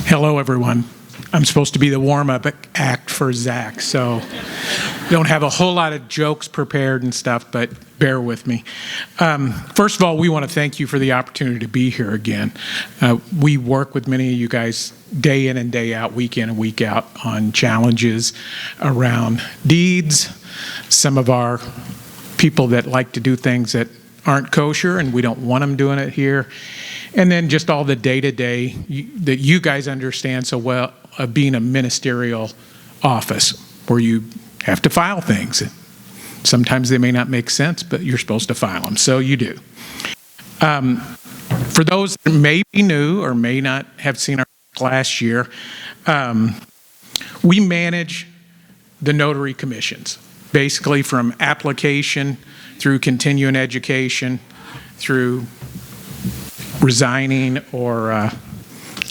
Hello, everyone. I'm supposed to be the warm-up act for Zach, so don't have a whole lot of jokes prepared and stuff, but bear with me. First of all, we want to thank you for the opportunity to be here again. We work with many of you guys day in and day out, week in and week out, on challenges around deeds. Some of our people that like to do things that aren't kosher, and we don't want them doing it here. And then just all the day-to-day that you guys understand so well of being a ministerial office where you have to file things. Sometimes they may not make sense, but you're supposed to file them, so you do. For those that may be new or may not have seen our last year, we manage the notary commissions, basically from application through continuing education, through resigning, or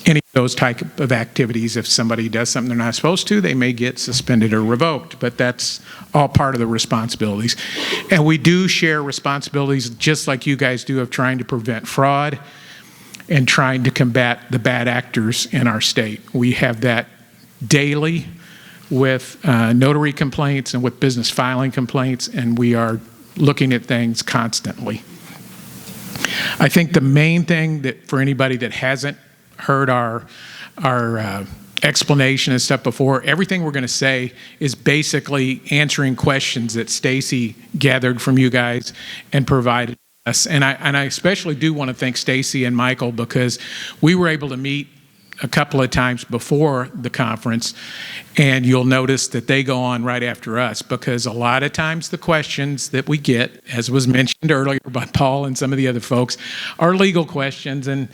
any of those type of activities. If somebody does something they're not supposed to, they may get suspended or revoked, but that's all part of the responsibilities. And we do share responsibilities just like you guys do of trying to prevent fraud and trying to combat the bad actors in our state. We have that daily with notary complaints and with business filing complaints, and we are looking at things constantly. I think the main thing that for anybody that hasn't heard our explanation and stuff before, everything we're going to say is basically answering questions that Stacy gathered from you guys and provided us. And I especially do want to thank Stacy and Michael, because we were able to meet a couple of times before the conference, and you'll notice that they go on right after us, because a lot of times the questions that we get, as was mentioned earlier by Paul and some of the other folks, are legal questions and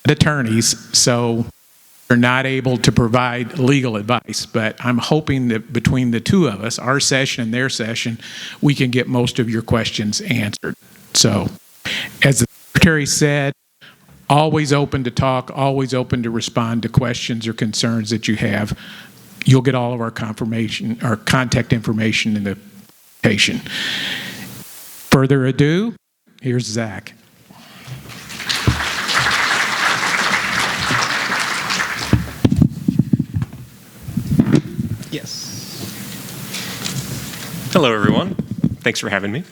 attorneys, so they're not able to provide legal advice. But I'm hoping that between the two of us, our session and their session, we can get most of your questions answered. So, as the Secretary said, always open to talk, always open to respond to questions or concerns that you have. You'll get all of our confirmation or contact information in the presentation. Further ado, here's Zach. Yes. Hello, everyone. Thanks for having me.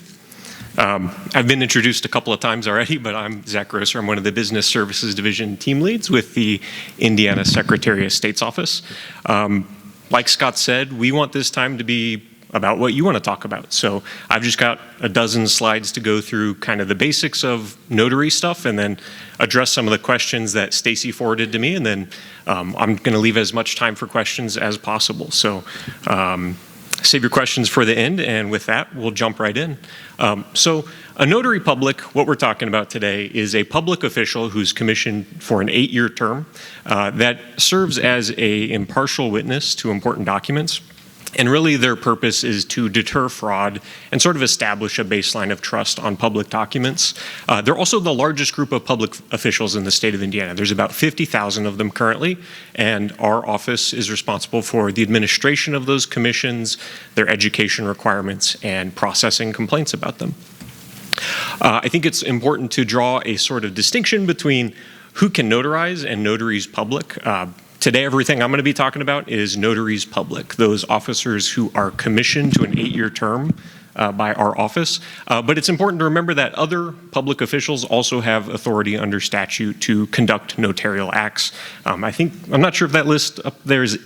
I've been introduced a couple of times already, but I'm Zach Grosser. I'm one of the Business Services Division team leads with the Indiana Secretary of State's office. Like Scott said, we want this time to be about what you want to talk about. So I've just got a dozen slides to go through kind of the basics of notary stuff, and then address some of the questions that Stacy forwarded to me, and then I'm going to leave as much time for questions as possible. So save your questions for the end, and with that, we'll jump right in. So a notary public, what we're talking about today, is a public official who's commissioned for an 8-year term that serves as an impartial witness to important documents. And really their purpose is to deter fraud and sort of establish a baseline of trust on public documents. They're also the largest group of public officials in the state of Indiana. There's about 50,000 of them currently, and our office is responsible for the administration of those commissions, their education requirements, and processing complaints about them. I think it's important to draw a sort of distinction between who can notarize and notaries public. Today, everything I'm going to be talking about is notaries public, those officers who are commissioned to an 8-year term by our office. But it's important to remember that other public officials also have authority under statute to conduct notarial acts. I'm not sure if that list up there is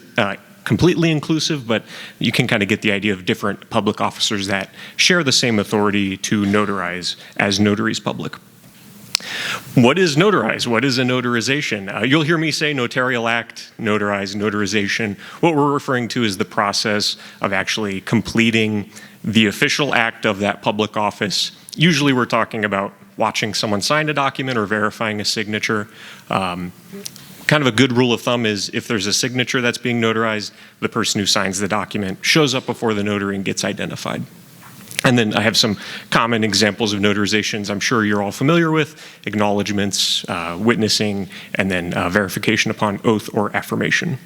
completely inclusive, but you can kind of get the idea of different public officers that share the same authority to notarize as notaries public. What is notarize? What is a notarization? You'll hear me say notarial act, notarize, notarization. What we're referring to is the process of actually completing the official act of that public office. Usually we're talking about watching someone sign a document or verifying a signature. Kind of a good rule of thumb is if there's a signature that's being notarized, the person who signs the document shows up before the notary and gets identified. And then I have some common examples of notarizations I'm sure you're all familiar with: acknowledgements, witnessing, and then verification upon oath or affirmation.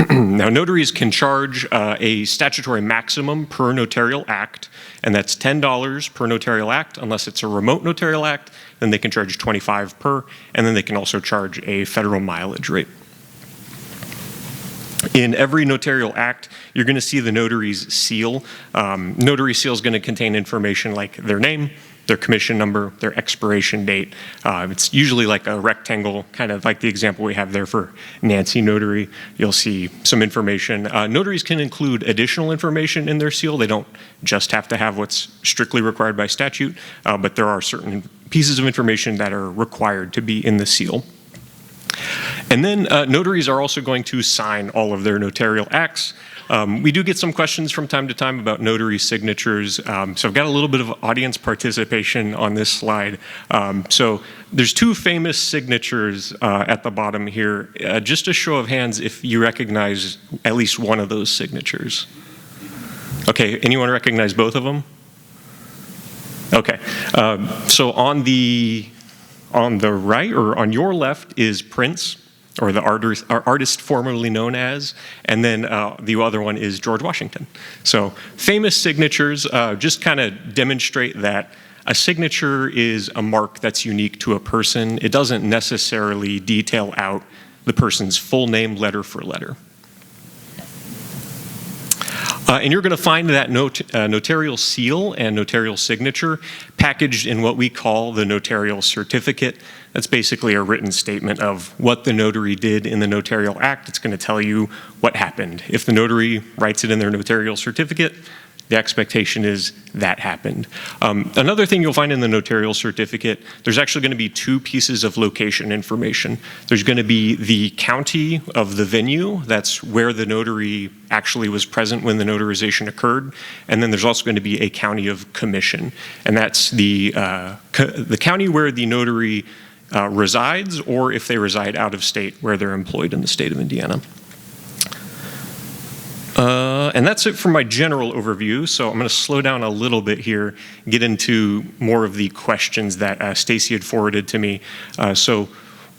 Now, notaries can charge a statutory maximum per notarial act, and that's $10 per notarial act unless it's a remote notarial act, then they can charge 25 per, and then they can also charge a federal mileage rate. In every notarial act, you're going to see the notary's seal. Notary seal is going to contain information like their name, their commission number, their expiration date. It's usually like a rectangle, kind of like the example we have there for Nancy Notary. You'll see some information. Notaries can include additional information in their seal. They don't just have to have what's strictly required by statute, but there are certain pieces of information that are required to be in the seal. And then notaries are also going to sign all of their notarial acts. We do get some questions from time to time about notary signatures. So I've got a little bit of audience participation on this slide. So there's two famous signatures at the bottom here. Just a show of hands if you recognize at least one of those signatures. Okay, anyone recognize both of them? Okay, so on the right, or on your left, is Prince, or the artist formerly known as, and then the other one is George Washington. So famous signatures just kind of demonstrate that a signature is a mark that's unique to a person. It doesn't necessarily detail out the person's full name letter for letter. And you're going to find that notarial seal and notarial signature packaged in what we call the notarial certificate. That's basically a written statement of what the notary did in the notarial act. It's going to tell you what happened. If the notary writes it in their notarial certificate, the expectation is that happened. Another thing you'll find in the notarial certificate, there's actually going to be two pieces of location information. There's going to be the county of the venue, that's where the notary actually was present when the notarization occurred, and then there's also going to be a county of commission, and that's the county where the notary resides, or if they reside out of state, where they're employed in the state of Indiana. And that's it for my general overview. So I'm going to slow down a little bit here, get into more of the questions that Stacy had forwarded to me. So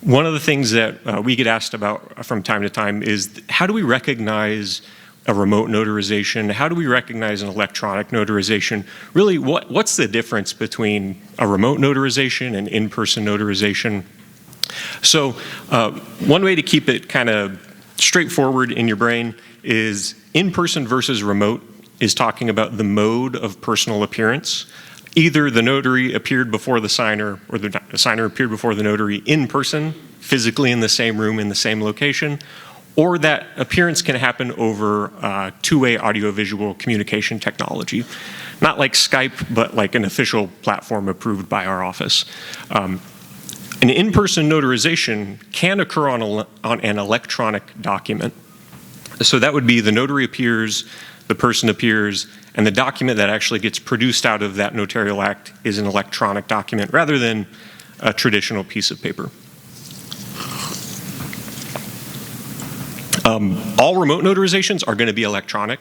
one of the things that we get asked about from time to time is, how do we recognize a remote notarization? How do we recognize an electronic notarization? Really, what's the difference between a remote notarization and in-person notarization? So one way to keep it kind of straightforward in your brain is in-person versus remote is talking about the mode of personal appearance. Either the notary appeared before the signer, or the signer appeared before the notary in person, physically in the same room, in the same location, or that appearance can happen over two-way audiovisual communication technology. Not like Skype, but like an official platform approved by our office. An in-person notarization can occur on an electronic document. So that would be the notary appears, the person appears, and the document that actually gets produced out of that notarial act is an electronic document rather than a traditional piece of paper. All remote notarizations are going to be electronic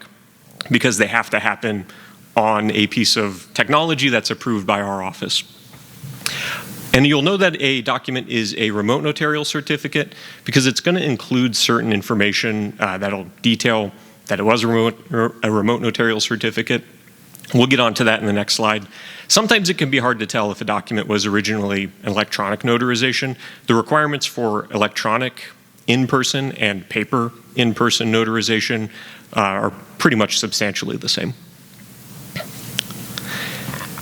because they have to happen on a piece of technology that's approved by our office. And you'll know that a document is a remote notarial certificate because it's going to include certain information that'll detail that it was a remote notarial certificate. We'll get onto that in the next slide. Sometimes it can be hard to tell if a document was originally an electronic notarization. The requirements for electronic in-person and paper in-person notarization are pretty much substantially the same.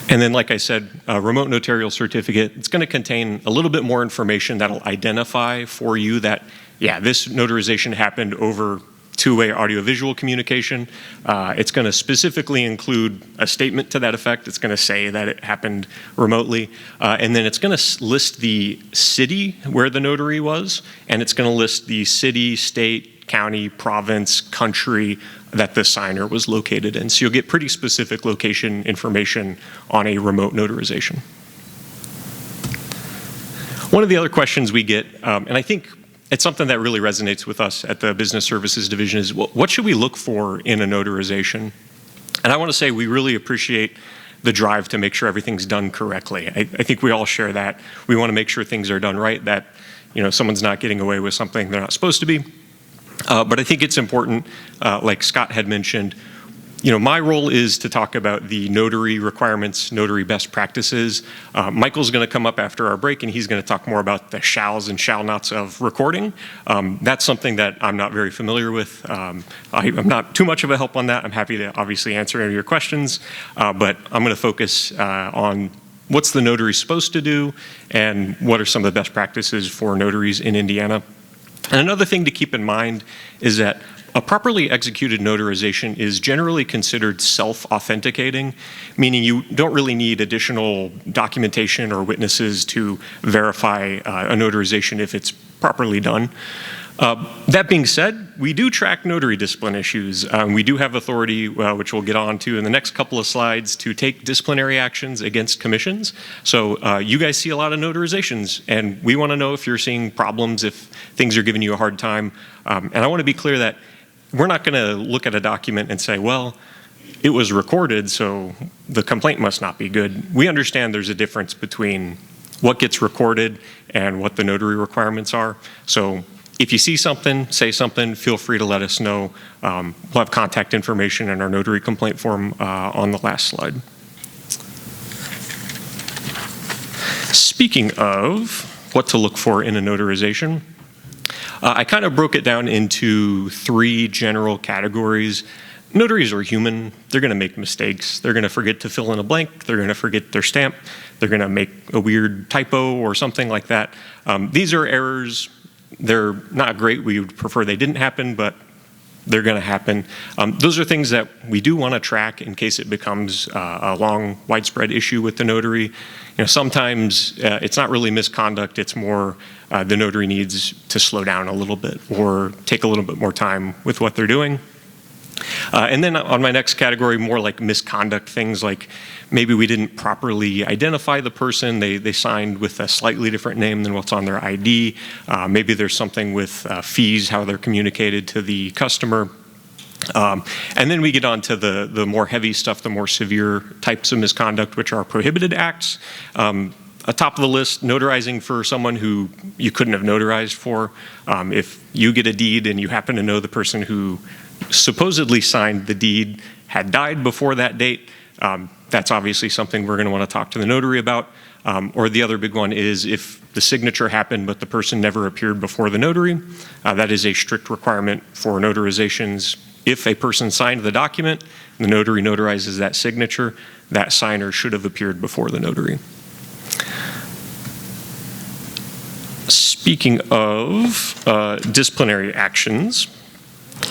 And then, like I said, a remote notarial certificate, it's going to contain a little bit more information that'll identify for you that, yeah, this notarization happened over two-way audiovisual communication. It's going to specifically include a statement to that effect. It's going to say that it happened remotely. And then it's going to list the city where the notary was, and it's going to list the city, state, county, province, country that the signer was located in. So you'll get pretty specific location information on a remote notarization. One of the other questions we get, and I think it's something that really resonates with us at the Business Services Division, is what should we look for in a notarization? And I want to say we really appreciate the drive to make sure everything's done correctly. I think we all share that. We want to make sure things are done right, that someone's not getting away with something they're not supposed to be. But I think it's important, like Scott had mentioned, My role is to talk about the notary requirements, notary best practices. Michael's going to come up after our break, and he's going to talk more about the shalls and shall nots of recording. That's something that I'm not very familiar with. I'm not too much of a help on that. I'm happy to obviously answer any of your questions, but I'm going to focus on what's the notary supposed to do and what are some of the best practices for notaries in Indiana. And another thing to keep in mind is that a properly executed notarization is generally considered self-authenticating, meaning you don't really need additional documentation or witnesses to verify a notarization if it's properly done. That being said, we do track notary discipline issues. We do have authority, which we'll get on to in the next couple of slides, to take disciplinary actions against commissions. So you guys see a lot of notarizations, and we want to know if you're seeing problems, if things are giving you a hard time. And I want to be clear that we're not going to look at a document and say, well, it was recorded, so the complaint must not be good. We understand there's a difference between what gets recorded and what the notary requirements are. So if you see something, say something, feel free to let us know. We'll have contact information in our notary complaint form on the last slide. Speaking of what to look for in a notarization, I kind of broke it down into 3 general categories. Notaries are human. They're going to make mistakes. They're going to forget to fill in a blank. They're going to forget their stamp. They're going to make a weird typo or something like that. These are errors. They're not great. We would prefer they didn't happen, but they're going to happen. Those are things that we do want to track in case it becomes a long, widespread issue with the notary. Sometimes it's not really misconduct. It's more the notary needs to slow down a little bit or take a little bit more time with what they're doing. And then on my next category, more like misconduct things like maybe we didn't properly identify the person. They signed with a slightly different name than what's on their ID. Maybe there's something with fees, how they're communicated to the customer. And then we get on to the more heavy stuff, the more severe types of misconduct, which are prohibited acts. Atop of the list, notarizing for someone who you couldn't have notarized for. If you get a deed and you happen to know the person who supposedly signed the deed had died before that date, that's obviously something we're going to want to talk to the notary about. Or the other big one is if the signature happened but the person never appeared before the notary. That is a strict requirement for notarizations. If a person signed the document, the notary notarizes that signature, that signer should have appeared before the notary. Speaking of disciplinary actions,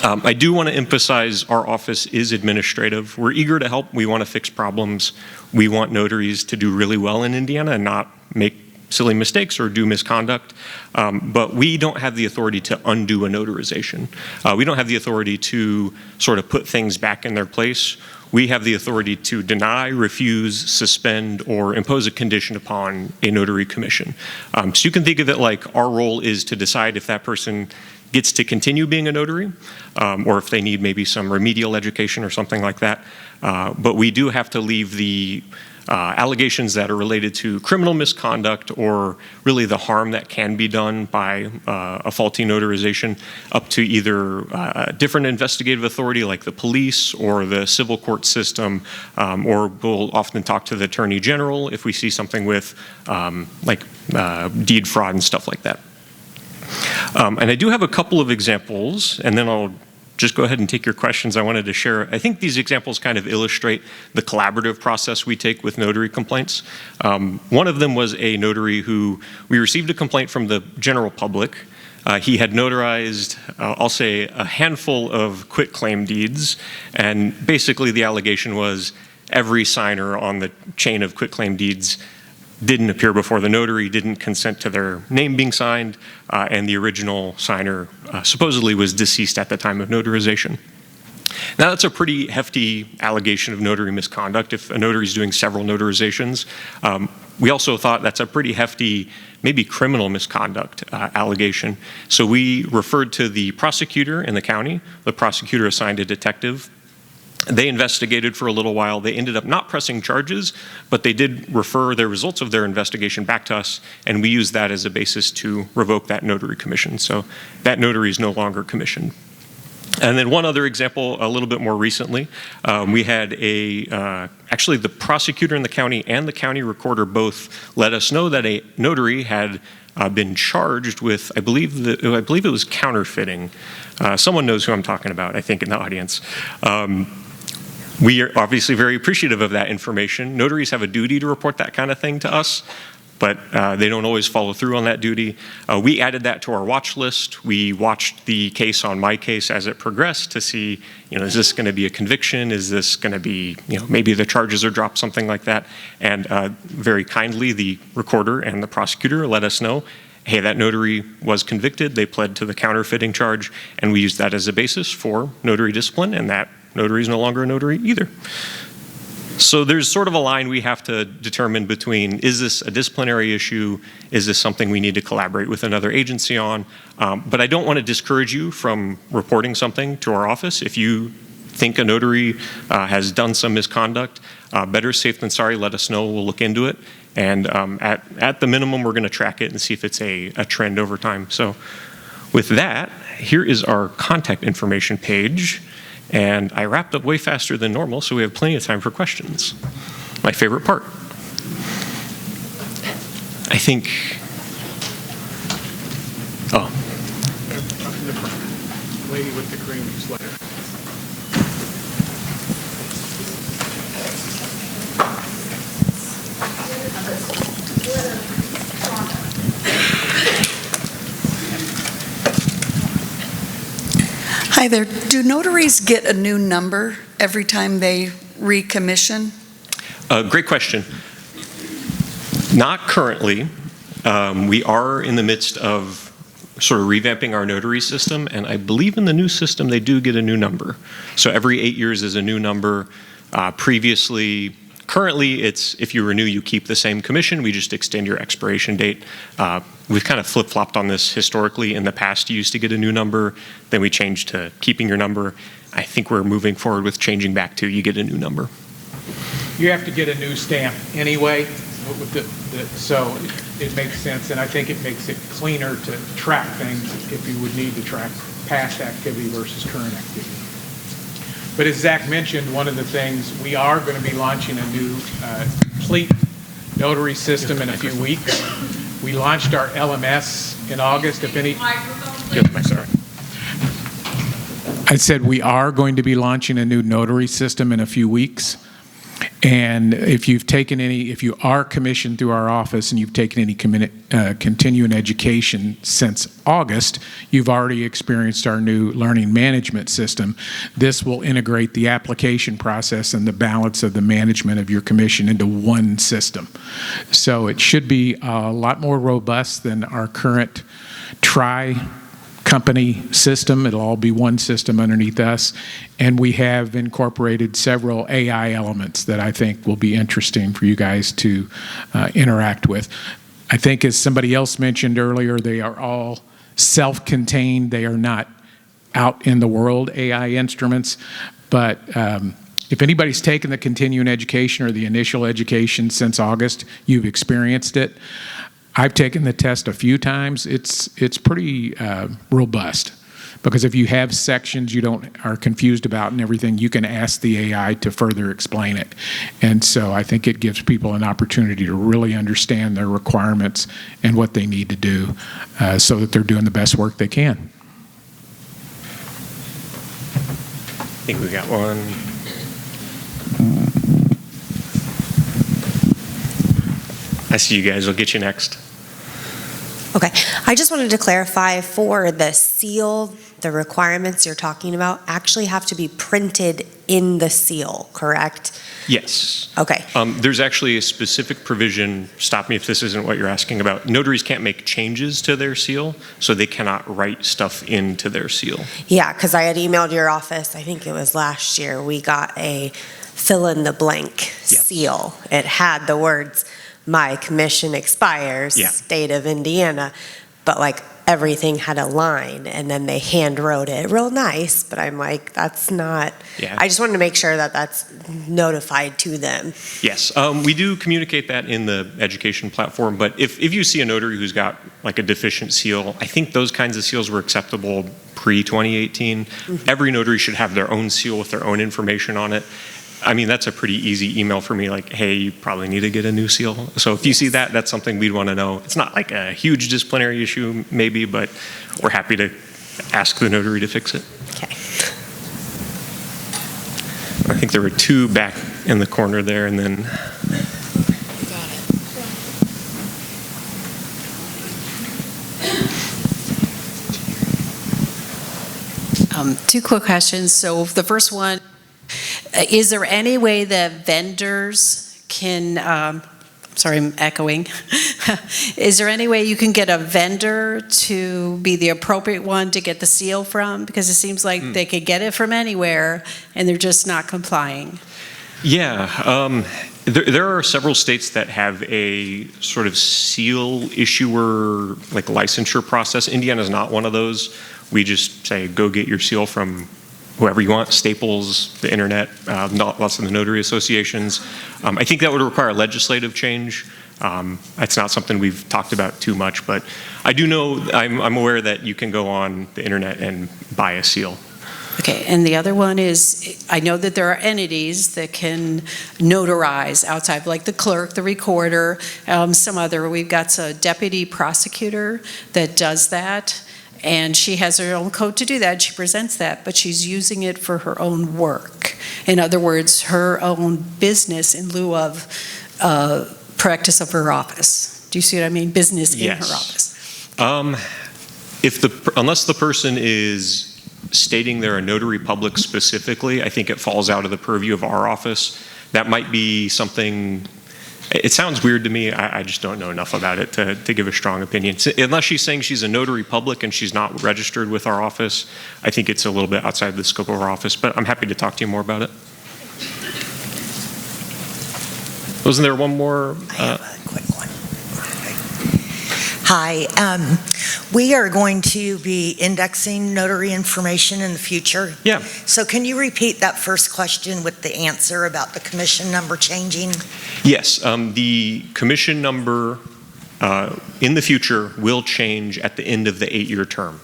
I do want to emphasize our office is administrative. We're eager to help. We want to fix problems. We want notaries to do really well in Indiana and not make silly mistakes or do misconduct. But we don't have the authority to undo a notarization. We don't have the authority to sort of put things back in their place. We have the authority to deny, refuse, suspend, or impose a condition upon a notary commission. So you can think of it like our role is to decide if that person gets to continue being a notary, or if they need maybe some remedial education or something like that. But we do have to leave the allegations that are related to criminal misconduct or really the harm that can be done by a faulty notarization up to either a different investigative authority like the police or the civil court system, or we'll often talk to the attorney general if we see something with deed fraud and stuff like that. And I do have a couple of examples, and then I'll just go ahead and take your questions. I wanted to share, I think these examples kind of illustrate the collaborative process we take with notary complaints. One of them was a notary who, we received a complaint from the general public. He had notarized, I'll say, a handful of quitclaim deeds, and basically the allegation was every signer on the chain of quitclaim deeds didn't appear before the notary, didn't consent to their name being signed, and the original signer supposedly was deceased at the time of notarization. Now that's a pretty hefty allegation of notary misconduct if a notary is doing several notarizations. We also thought that's a pretty hefty, maybe criminal misconduct allegation. So we referred to the prosecutor in the county. The prosecutor assigned a detective. They investigated for a little while. They ended up not pressing charges, but they did refer the results of their investigation back to us, and we used that as a basis to revoke that notary commission. So that notary is no longer commissioned. And then one other example, a little bit more recently, we had actually the prosecutor in the county and the county recorder both let us know that a notary had been charged with, I believe it was counterfeiting. Someone knows who I'm talking about, I think, in the audience. We are obviously very appreciative of that information. Notaries have a duty to report that kind of thing to us, but they don't always follow through on that duty. We added that to our watch list. We watched the case on my case as it progressed to see, is this going to be a conviction? Is this going to be, maybe the charges are dropped, something like that. And very kindly, the recorder and the prosecutor let us know, hey, that notary was convicted. They pled to the counterfeiting charge, and we used that as a basis for notary discipline, and that notary is no longer a notary either. So there's sort of a line we have to determine between, is this a disciplinary issue? Is this something we need to collaborate with another agency on? But I don't want to discourage you from reporting something to our office. If you think a notary has done some misconduct, better safe than sorry, let us know. We'll look into it. And at the minimum, we're going to track it and see if it's a trend over time. So with that, here is our contact information page. And I wrapped up way faster than normal, so we have plenty of time for questions. My favorite part. I think, Lady with the cream sweater. Hi there. Do notaries get a new number every time they recommission? Great question. Not currently. We are in the midst of sort of revamping our notary system, and I believe in the new system they do get a new number. So every 8 years is a new number. Currently, it's if you renew, you keep the same commission. We just extend your expiration date. We've kind of flip-flopped on this historically. In the past, you used to get a new number. Then we changed to keeping your number. I think we're moving forward with changing back to you get a new number. You have to get a new stamp anyway, so it makes sense, and I think it makes it cleaner to track things if you would need to track past activity versus current activity. But as Zach mentioned, one of the things, we are going to be launching a new complete notary system in a few weeks. We launched our LMS in August. If any, I said we are going to be launching a new notary system in a few weeks. And if you are commissioned through our office and you've taken any continuing education since August, you've already experienced our new learning management system. This will integrate the application process and the balance of the management of your commission into one system. So it should be a lot more robust than our current company system. It'll all be one system underneath us. And we have incorporated several AI elements that I think will be interesting for you guys to interact with. I think as somebody else mentioned earlier, they are all self-contained. They are not out in the world AI instruments. But if anybody's taken the continuing education or the initial education since August, you've experienced it. I've taken the test a few times. It's pretty robust, because if you have sections you are confused about and everything, you can ask the AI to further explain it. And so I think it gives people an opportunity to really understand their requirements and what they need to do so that they're doing the best work they can. I think we got one. I see you guys. We'll get you next. Okay. I just wanted to clarify, for the seal, the requirements you're talking about actually have to be printed in the seal, correct? Yes. Okay. There's actually a specific provision, stop me if this isn't what you're asking about, notaries can't make changes to their seal, so they cannot write stuff into their seal. Yeah, because I had emailed your office, I think it was last year, we got a fill-in-the-blank seal. It had the words, "My commission expires, Yeah. state of Indiana," but like everything had a line, and then they hand wrote it real nice, but I'm like, that's not, Yeah. I just wanted to make sure that that's notified to them. Yes, we do communicate that in the education platform, but if you see a notary who's got like a deficient seal, I think those kinds of seals were acceptable pre-2018. Every notary should have their own seal with their own information on it. I mean, that's a pretty easy email for me, like, hey, you probably need to get a new seal. So if you see that, that's something we'd want to know. It's not like a huge disciplinary issue, maybe, but we're happy to ask the notary to fix it. Okay. I think there were two back in the corner there, and then two quick questions. So the first one, is there any way that vendors can, sorry, I'm echoing. Is there any way you can get a vendor to be the appropriate one to get the seal from? Because it seems like they could get it from anywhere and they're just not complying. yeah, there are several states that have a sort of seal issuer, like licensure process. Indiana's not one of those. We just say, go get your seal from whoever you want, Staples, the internet, lots of the notary associations. I think that would require legislative change. It's not something we've talked about too much, but I do know, I'm aware that you can go on the internet and buy a seal. Okay, and the other one is, I know that there are entities that can notarize outside, like the clerk, the recorder, some other, we've got a deputy prosecutor that does that. And she has her own code to do that. She presents that, but she's using it for her own work. In other words, her own business in lieu of practice of her office. Do you see what I mean? Business in her office. Unless the person is stating they're a notary public specifically, I think it falls out of the purview of our office. That might be something. It sounds weird to me. I just don't know enough about it to give a strong opinion. Unless she's saying she's a notary public and she's not registered with our office, I think it's a little bit outside the scope of our office, but I'm happy to talk to you more about it. Wasn't there one more? I have a quick one. Hi. We are going to be indexing notary information in the future. Yeah. So can you repeat that first question with the answer about the commission number changing? Yes. The commission number in the future will change at the end of the 8-year term.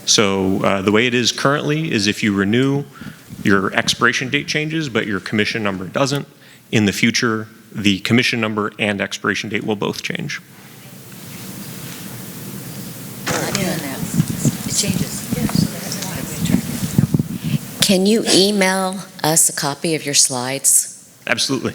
So the way it is currently is if you renew, your expiration date changes, but your commission number doesn't. In the future, the commission number and expiration date will both change. It changes. Can you email us a copy of your slides? Absolutely.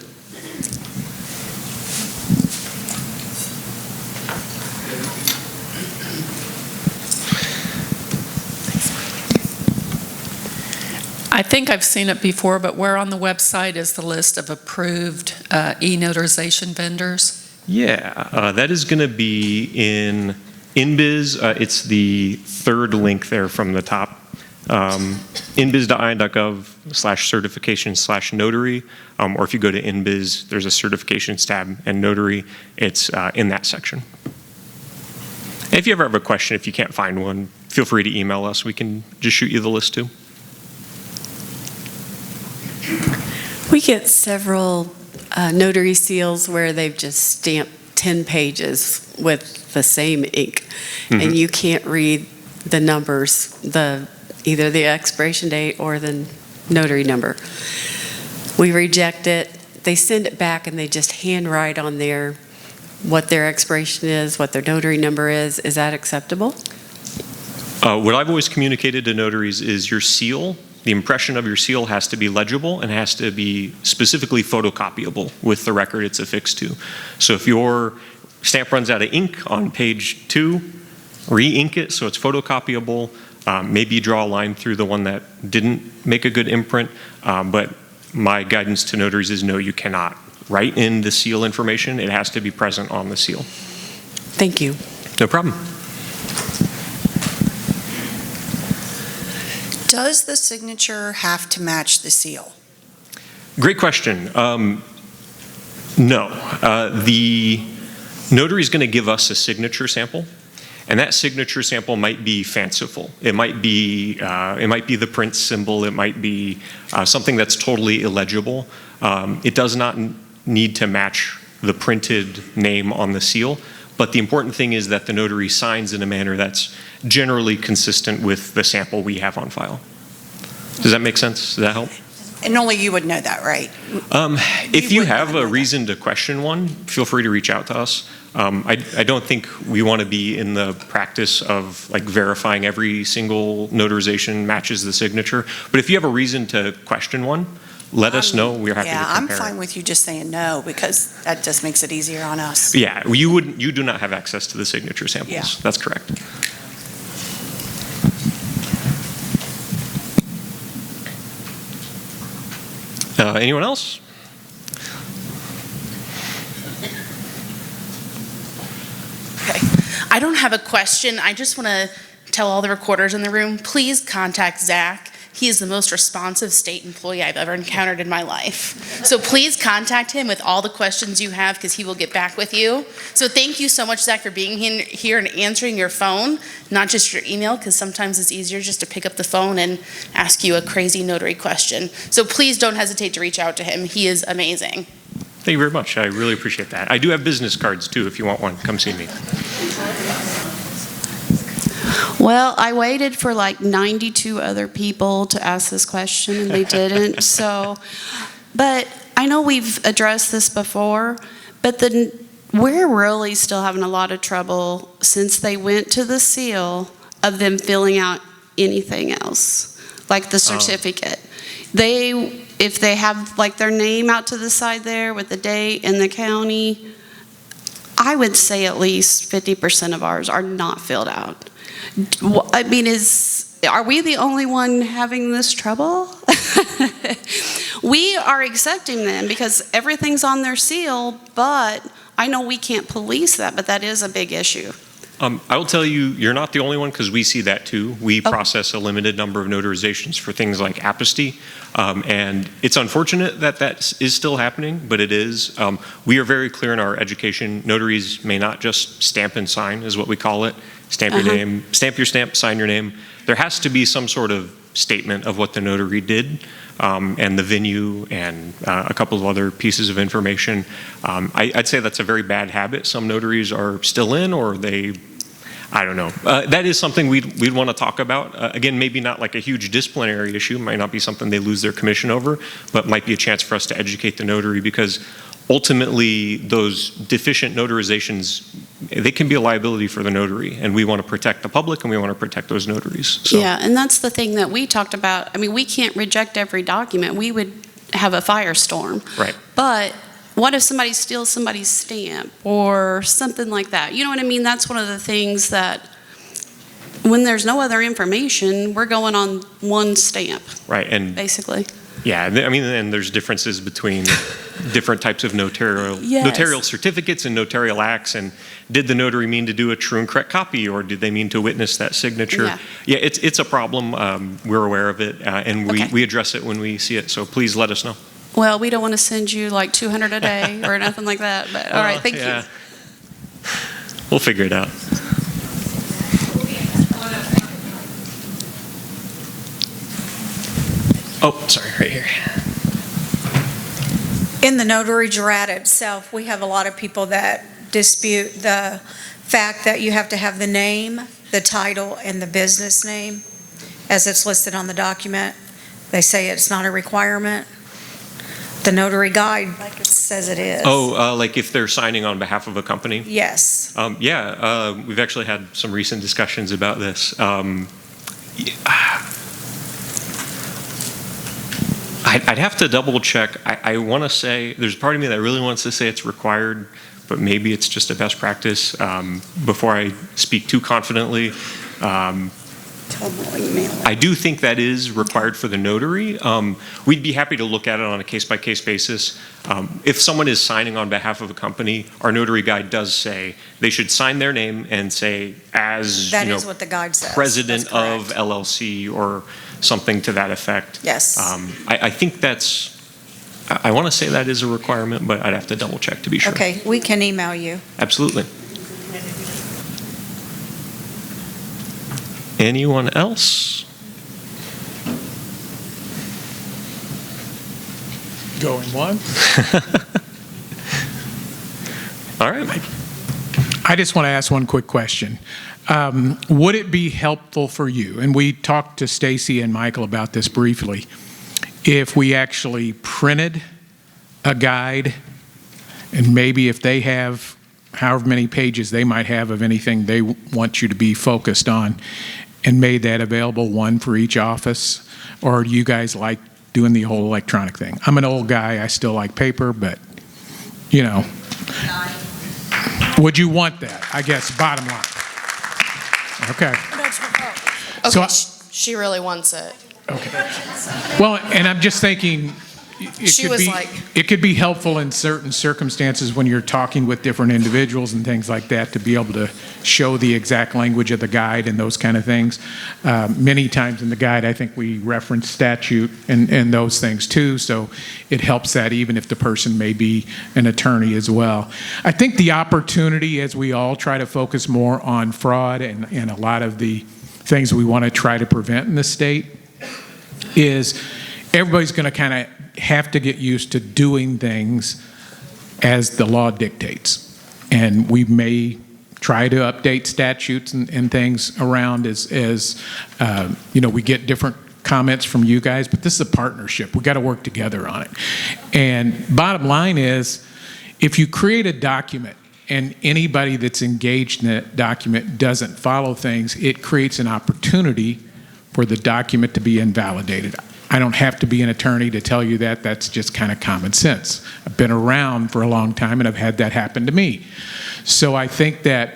I think I've seen it before, but where on the website is the list of approved e-notarization vendors? Yeah, that is going to be in InBiz. It's the third link there from the top. inbiz.in.gov/certification/notary. Or if you go to InBiz, there's a certifications tab and notary. It's in that section. And if you ever have a question, if you can't find one, feel free to email us. We can just shoot you the list too. We get several notary seals where they've just stamped 10 pages with the same ink, and you can't read the numbers, either the expiration date or the notary number. We reject it. They send it back and they just handwrite on there what their expiration is, what their notary number is. Is that acceptable? What I've always communicated to notaries is your seal, the impression of your seal has to be legible and has to be specifically photocopyable with the record it's affixed to. So if your stamp runs out of ink on page 2, re-ink it so it's photocopyable. Maybe draw a line through the one that didn't make a good imprint. But my guidance to notaries is no, you cannot write in the seal information. It has to be present on the seal. Thank you. No problem. Does the signature have to match the seal? Great question. No. The notary is going to give us a signature sample, And that signature sample might be fanciful. It might be the print symbol. It might be something that's totally illegible. It does not need to match the printed name on the seal. But the important thing is that the notary signs in a manner that's generally consistent with the sample we have on file. Does that make sense? Does that help? And only you would know that, right? If you have a reason to question one, feel free to reach out to us. I don't think we want to be in the practice of like verifying every single notarization matches the signature. But if you have a reason to question one, let us know. We're happy to compare. Yeah, I'm fine with you just saying no, because that just makes it easier on us. Yeah, you do not have access to the signature samples. Yeah. That's correct. Anyone else? Okay. I don't have a question. I just want to tell all the recorders in the room, please contact Zach. He is the most responsive state employee I've ever encountered in my life. So please contact him with all the questions you have, because he will get back with you. So thank you so much, Zach, for being here and answering your phone, not just your email, because sometimes it's easier just to pick up the phone and ask you a crazy notary question. So please don't hesitate to reach out to him. He is amazing. Thank you very much. I really appreciate that. I do have business cards too, if you want one. Come see me. Well, I waited for like 92 other people to ask this question and they didn't. But I know we've addressed this before, but we're really still having a lot of trouble since they went to the seal of them filling out anything else, like the certificate. If they have like their name out to the side there with the date and the county, I would say at least 50% of ours are not filled out. I mean, are we the only one having this trouble? We are accepting them because everything's on their seal, but I know we can't police that, but that is a big issue. I will tell you, you're not the only one, because we see that too. We process a limited number of notarizations for things like apostasy, and it's unfortunate that that is still happening, but it is. We are very clear in our education. Notaries may not just stamp and sign, is what we call it. Stamp your name, stamp your stamp, sign your name. There has to be some sort of statement of what the notary did, and the venue, and a couple of other pieces of information. I'd say that's a very bad habit some notaries are still in, or I don't know. That is something we'd want to talk about. Again, maybe not like a huge disciplinary issue, might not be something they lose their commission over, but might be a chance for us to educate the notary, because ultimately those deficient notarizations, they can be a liability for the notary, and we want to protect the public and we want to protect those notaries. So. Yeah, and that's the thing that we talked about. I mean, we can't reject every document. We would have a firestorm. Right. But what if somebody steals somebody's stamp or something like that? You know what I mean? That's one of the things that when there's no other information, we're going on one stamp. Right, and basically. Yeah, I mean, and there's differences between different types of notarial certificates and notarial acts. And did the notary mean to do a true and correct copy, or did they mean to witness that signature? Yeah, it's a problem. We're aware of it, and we address it when we see it. So please let us know. Well, we don't want to send you like 200 a day or nothing like that. But all right, thank you. We'll figure it out. Oh, sorry, right here. In the notary jurat itself, we have a lot of people that dispute the fact that you have to have the name, the title, and the business name as it's listed on the document. They say it's not a requirement. The notary guide says it is. Oh, like if they're signing on behalf of a company? Yes. We've actually had some recent discussions about this. I'd have to double check. I want to say, there's part of me that really wants to say it's required, but maybe it's just a best practice. Before I speak too confidently, I do think that is required for the notary. We'd be happy to look at it on a case-by-case basis. If someone is signing on behalf of a company, our notary guide does say they should sign their name and say, as that is what the guide says. President of LLC or something to that effect. Yes. I think I want to say that is a requirement, but I'd have to double check to be sure. Okay, we can email you. Absolutely. Anyone else? Going once. All right. I just want to ask one quick question. Would it be helpful for you, and we talked to Stacy and Michael about this briefly, if we actually printed a guide, and maybe if they have however many pages they might have of anything they want you to be focused on, and made that available, one for each office? Or do you guys like doing the whole electronic thing? I'm an old guy, I still like paper, but, you know. Would you want that, I guess, bottom line? Okay. Okay, So she really wants it. Okay. Well, and I'm just thinking, it could be helpful in certain circumstances when you're talking with different individuals and things like that, to be able to show the exact language of the guide and those kind of things. Many times in the guide, I think we reference statute and those things too, so it helps that even if the person may be an attorney as well. I think the opportunity, as we all try to focus more on fraud and a lot of the things we want to try to prevent in the state, is everybody's going to kind of have to get used to doing things as the law dictates. And we may try to update statutes and things around as you know, we get different comments from you guys, but this is a partnership. We got to work together on it. And bottom line is, if you create a document and anybody that's engaged in that document doesn't follow things, it creates an opportunity for the document to be invalidated. I don't have to be an attorney to tell you that. That's just kind of common sense. I've been around for a long time and I've had that happen to me. So I think that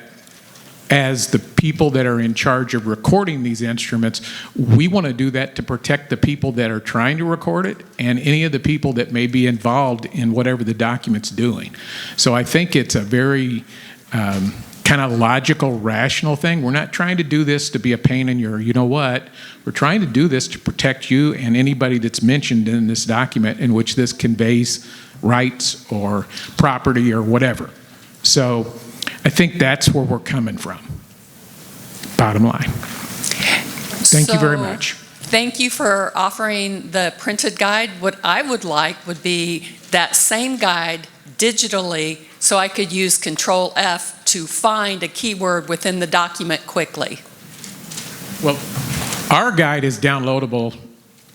as the people that are in charge of recording these instruments, we want to do that to protect the people that are trying to record it and any of the people that may be involved in whatever the document's doing. So I think it's a very kind of logical, rational thing. We're not trying to do this to be a pain in your, you know what, we're trying to do this to protect you and anybody that's mentioned in this document in which this conveys rights or property or whatever. So I think that's where we're coming from, bottom line. Thank you very much. Thank you for offering the printed guide. What I would like would be that same guide digitally, so I could use Control F to find a keyword within the document quickly. Well, our guide is downloadable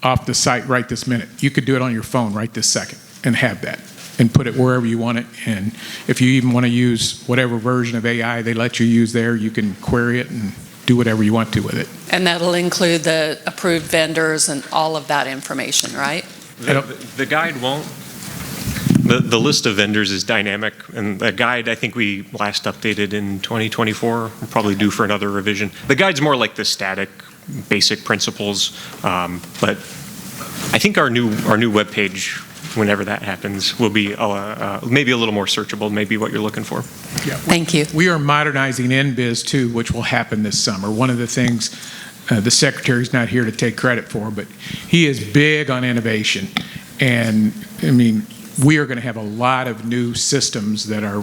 off the site right this minute. You could do it on your phone right this second and have that and put it wherever you want it. And if you even want to use whatever version of AI they let you use there, you can query it and do whatever you want to with it. And that'll include the approved vendors and all of that information, right? The guide won't. The list of vendors is dynamic, and the guide, I think we last updated in 2024. We'll probably due for another revision. The guide's more like the static, basic principles, but I think our new webpage, whenever that happens, will be maybe a little more searchable, maybe what you're looking for. Yeah. Thank you. We are modernizing NBIS too, which will happen this summer. One of the things the Secretary's not here to take credit for, but he is big on innovation. And I mean, we are going to have a lot of new systems that are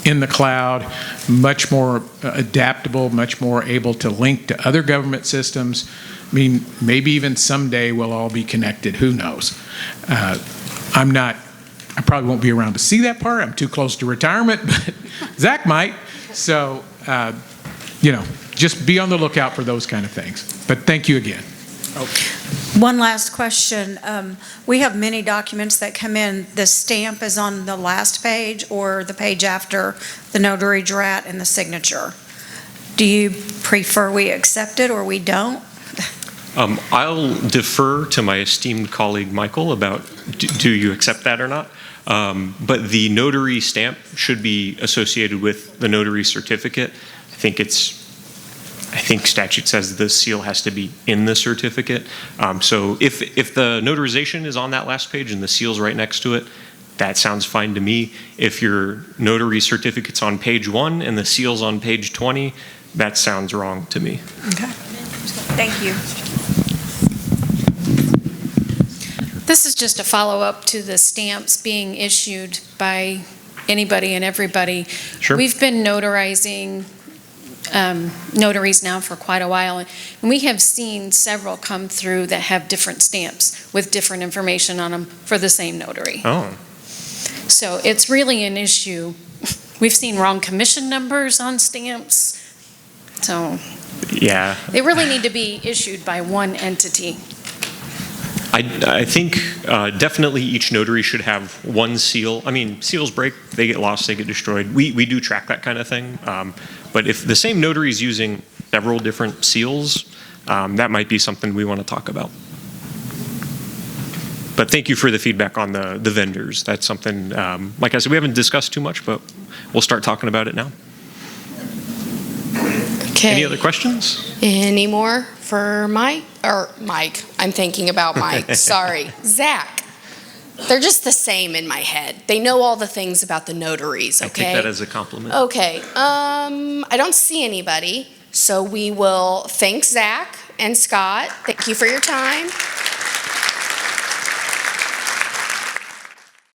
in the cloud, much more adaptable, much more able to link to other government systems. I mean, maybe even someday we'll all be connected. Who knows? I probably won't be around to see that part. I'm too close to retirement, but Zach might. So, you know, just be on the lookout for those kind of things. But thank you again. One last question. We have many documents that come in. The stamp is on the last page or the page after the notary drat and the signature. Do you prefer we accept it or we don't? I'll defer to my esteemed colleague Michael about do you accept that or not. But the notary stamp should be associated with the notary certificate. I think statute says the seal has to be in the certificate. So if the notarization is on that last page and the seal's right next to it, that sounds fine to me. If your notary certificate's on page 1 and the seal's on page 20, that sounds wrong to me. Okay. Thank you. This is just a follow-up to the stamps being issued by anybody and everybody. Sure. We've been notarizing notaries now for quite a while, and we have seen several come through that have different stamps with different information on them for the same notary. Oh, So it's really an issue. We've seen wrong commission numbers on stamps, so yeah. they really need to be issued by one entity. I think definitely each notary should have one seal. I mean, seals break, they get lost, they get destroyed. We do track that kind of thing. But if the same notary is using several different seals, that might be something we want to talk about. But thank you for the feedback on the vendors. That's something, like I said, we haven't discussed too much, but we'll start talking about it now. Okay. Any other questions? Any more for Mike? Or Mike, I'm thinking about Mike, sorry. Zach, they're just the same in my head. They know all the things about the notaries, okay? I take that as a compliment. Okay, I don't see anybody, so we will thank Zach and Scott. Thank you for your time.